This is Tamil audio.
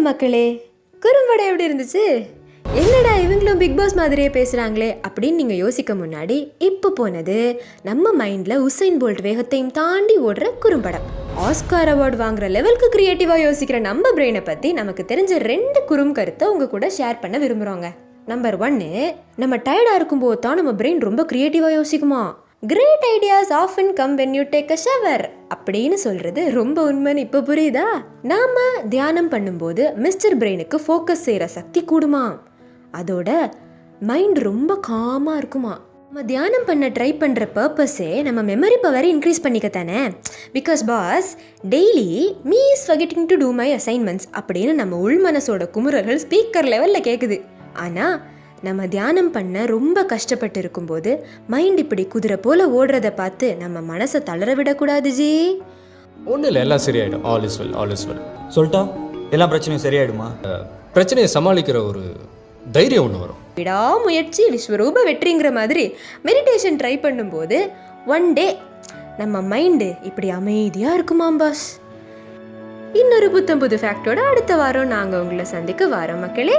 மக்களே, குறும்படம் எப்படி இருந்துச்சு? என்னடா இவங்களும் பிக் பாஸ் மாதிரியே பேசுகிறாங்களே அப்படின்னு நீங்கள் யோசிக்க முன்னாடி இப்போ போனது நம்ம மைண்டில் உசைன் போல்ட் வேகத்தையும் தாண்டி ஓடுற குறும்படம். ஆஸ்கார் அவார்டு வாங்குற லெவலுக்கு க்ரியேட்டிவாக யோசிக்கிற நம்ம பிரெயினை பற்றி நமக்கு தெரிஞ்ச 2 குறும் கருத்தை உங்கள் கூட ஷேர் பண்ண விரும்புகிறோங்க. நம்பர் 1, நம்ம டயர்டாக இருக்கும்போது தான் நம்ம பிரெயின் ரொம்ப க்ரியேட்டிவாக யோசிக்குமா. Great ideas often come when you take a shower அப்படின்னு சொல்றது ரொம்ப உண்மைன்னு இப்போ புரியுதா? நாம தியானம் பண்ணும்போது மிஸ்டர் பிரெயினுக்கு ஃபோக்கஸ் செய்கிற சக்தி கூடுமா. அதோட மைண்ட் ரொம்ப காமாக இருக்குமா. நம்ம தியானம் பண்ண ட்ரை பண்ணுற பர்பஸே நம்ம மெமரி பவரை இன்க்ரீஸ் பண்ணிக்கத்தானே. Because boss daily me is forgetting to do my assignments அப்படின்னு நம்ம உள் மனசோட குமுறல்கள் ஸ்பீக்கர் லெவலில் கேட்குது. ஆனால் நம்ம தியானம் பண்ண ரொம்ப கஷ்டப்பட்டு இருக்கும்போது மைண்ட் இப்படி குதிரை போல ஓடுறத பார்த்து நம்ம மனசை தளர விடக்கூடாது ஜி. ஒன்றும் இல்லை, எல்லாம் சரியாயிடும். All is well, all is well. சொல்லிட்டா எல்லா பிரச்சனையும் சரியாயிடுமா? பிரச்சனையை சமாளிக்கிற ஒரு தைரியம் ஒன்று வரும். விடாமுயற்சி விஸ்வரூப வெற்றிங்கிற மாதிரி மெடிடேஷன் ட்ரை பண்ணும்போது ஒன் டே நம்ம மைண்டு இப்படி அமைதியாக இருக்குமாம் பாஸ். இன்னொரு புத்தம் புது ஃபேக்டோட அடுத்த வாரம் நாங்கள் உங்களை சந்திக்க வரோம் மக்களே.